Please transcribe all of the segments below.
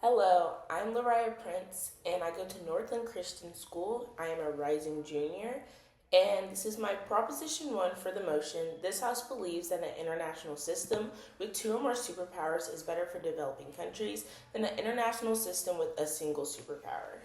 Hello, I'm Lariah Prince, and I go to Northland Christian School. I am a rising junior, and this is my Proposition 1 for the motion. This House believes that an international system with two or more superpowers is better for developing countries than an international system with a single superpower.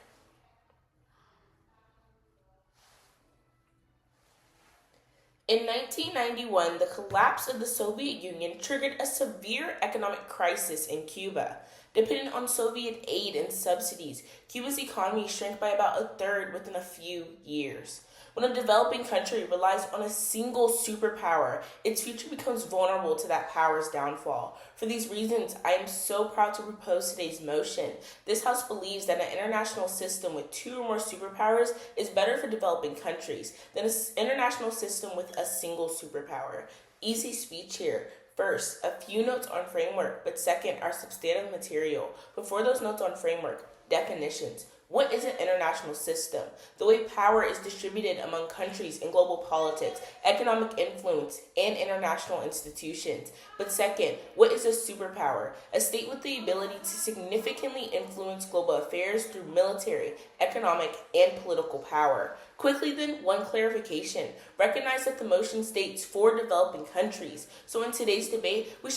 In 1991, the collapse of the Soviet Union triggered a severe economic crisis in Cuba. Dependent on Soviet aid and subsidies, Cuba's economy shrank by about a third within a few years. When a developing country relies on a single superpower, its future becomes vulnerable to that power's downfall. For these reasons, I am so proud to propose today's motion. This House believes that an international system with two or more superpowers is better for developing countries than an international system with a single superpower. Easy speech here. First, a few notes on framework, but second, our substantive material. Before those notes on framework, definitions. What is an international system? The way power is distributed among countries in global politics, economic influence, and international institutions. But second, what is a superpower? A state with the ability to significantly influence global affairs through military, economic, and political power. Quickly then, one clarification. Recognize that the motion states for developing countries. So in today's debate, we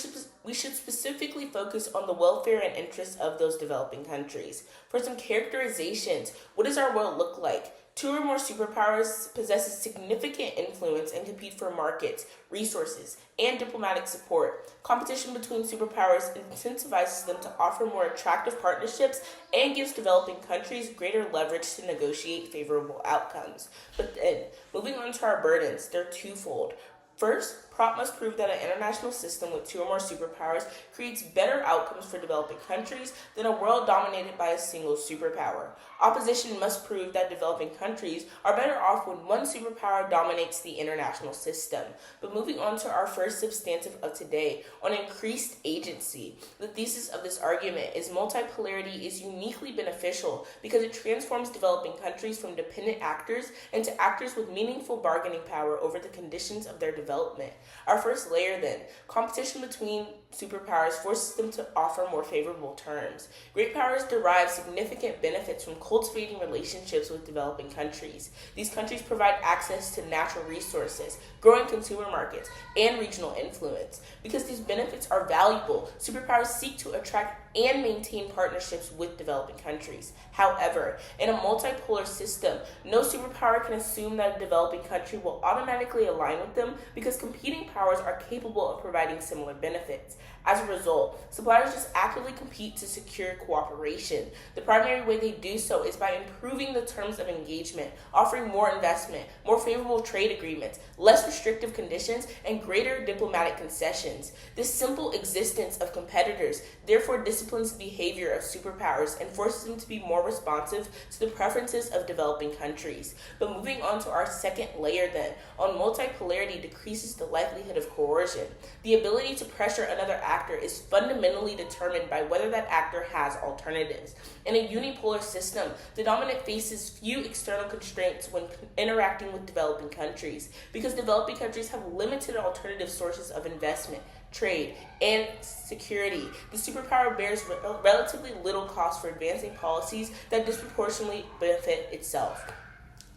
should specifically focus on the welfare and interests of those developing countries. For some characterizations, what does our world look like? Two or more superpowers possess significant influence and compete for markets, resources, and diplomatic support. Competition between superpowers incentivizes them to offer more attractive partnerships and gives developing countries greater leverage to negotiate favorable outcomes. But then, moving on to our burdens, they're twofold. First, PROP must prove that an international system with two or more superpowers creates better outcomes for developing countries than a world dominated by a single superpower. Opposition must prove that developing countries are better off when one superpower dominates the international system. But moving on to our first substantive of today, on increased agency. The thesis of this argument is multipolarity is uniquely beneficial because it transforms developing countries from dependent actors into actors with meaningful bargaining power over the conditions of their development. Our first layer then, competition between superpowers forces them to offer more favorable terms. Great powers derive significant benefits from cultivating relationships with developing countries. These countries provide access to natural resources, growing consumer markets, and regional influence. Because these benefits are valuable, superpowers seek to attract and maintain partnerships with developing countries. However, in a multipolar system, no superpower can assume that a developing country will automatically align with them because competing powers are capable of providing similar benefits. As a result, suppliers just actively compete to secure cooperation. The primary way they do so is by improving the terms of engagement, offering more investment, more favorable trade agreements, less restrictive conditions, and greater diplomatic concessions. This simple existence of competitors therefore disciplines the behavior of superpowers and forces them to be more responsive to the preferences of developing countries. But moving on to our second layer then, on multipolarity decreases the likelihood of coercion. The ability to pressure another actor is fundamentally determined by whether that actor has alternatives. In a unipolar system, the dominant faces few external constraints when interacting with developing countries because developing countries have limited alternative sources of investment, trade, and security. The superpower bears relatively little cost for advancing policies that disproportionately benefit itself.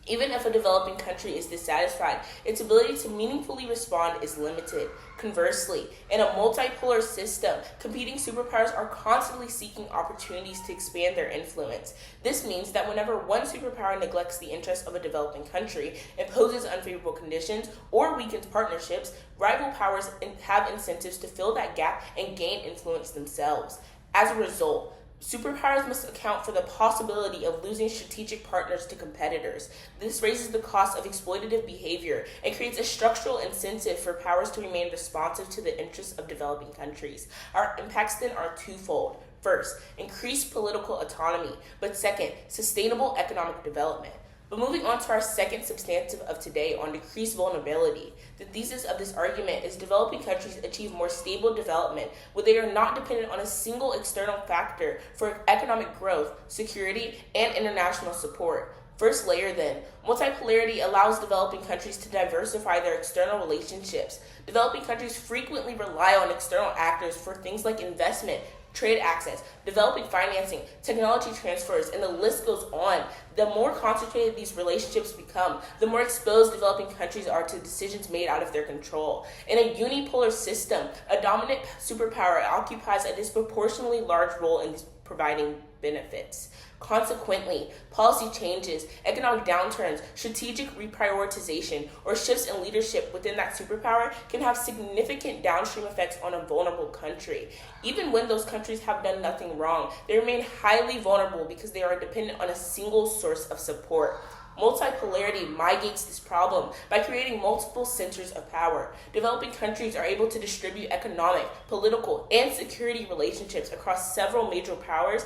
Even if a developing country is dissatisfied, its ability to meaningfully respond is limited. Conversely, in a multipolar system, competing superpowers are constantly seeking opportunities to expand their influence. This means that whenever one superpower neglects the interests of a developing country, imposes unfavorable conditions, or weakens partnerships, rival powers have incentives to fill that gap and gain influence themselves. As a result, superpowers must account for the possibility of losing strategic partners to competitors. This raises the cost of exploitative behavior and creates a structural incentive for powers to remain responsive to the interests of developing countries. Our impacts then are twofold. First, increased political autonomy, but second, sustainable economic development. But moving on to our second substantive of today on decreased vulnerability, the thesis of this argument is developing countries achieve more stable development where they are not dependent on a single external factor for economic growth, security, and international support. First layer then, Multipolarity allows developing countries to diversify their external relationships. Developing countries frequently rely on external actors for things like investment, trade access, developing financing, technology transfers, and the list goes on. The more concentrated these relationships become, the more exposed developing countries are to decisions made out of their control. In a unipolar system, a dominant superpower occupies a disproportionately large role in providing benefits. Consequently, policy changes, economic downturns, strategic reprioritization, or shifts in leadership within that superpower can have significant downstream effects on a vulnerable country. Even when those countries have done nothing wrong, they remain highly vulnerable because they are dependent on a single source of support. Multipolarity mitigates this problem by creating multiple centers of power. Developing countries are able to distribute economic, political, and security relationships across several major powers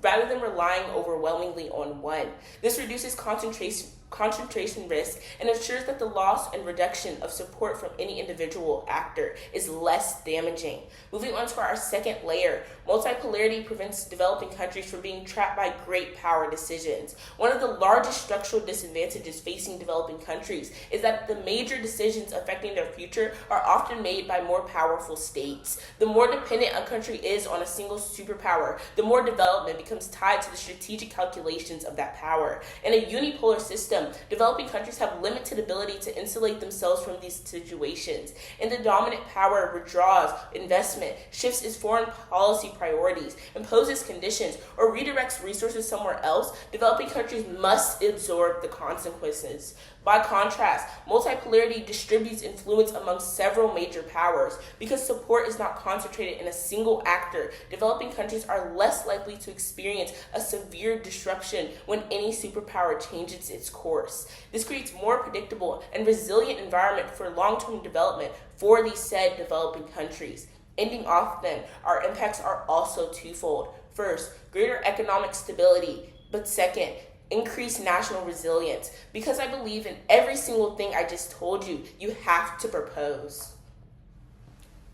rather than relying overwhelmingly on one. This reduces concentration risk and ensures that the loss and reduction of support from any individual actor is less damaging. Moving on to our second layer, multipolarity prevents developing countries from being trapped by great power decisions. One of the largest structural disadvantages facing developing countries is that the major decisions affecting their future are often made by more powerful states. The more dependent a country is on a single superpower, the more development becomes tied to the strategic calculations of that power. In a unipolar system, developing countries have limited ability to insulate themselves from these situations, and the dominant power withdraws investment, shifts its foreign policy priorities, imposes conditions, or redirects resources somewhere else. Developing countries must absorb the consequences. By contrast, multipolarity distributes influence among several major powers. Because support is not concentrated in a single actor, developing countries are less likely to experience a severe disruption when any superpower changes its course. This creates more predictable and resilient environment for long-term development for these said developing countries. Ending off then, our impacts are also twofold. First, greater economic stability, but second, increase national resilience. Because I believe in every single thing I just told you, you have to propose.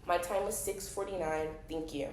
My time was 6:49. Thank you.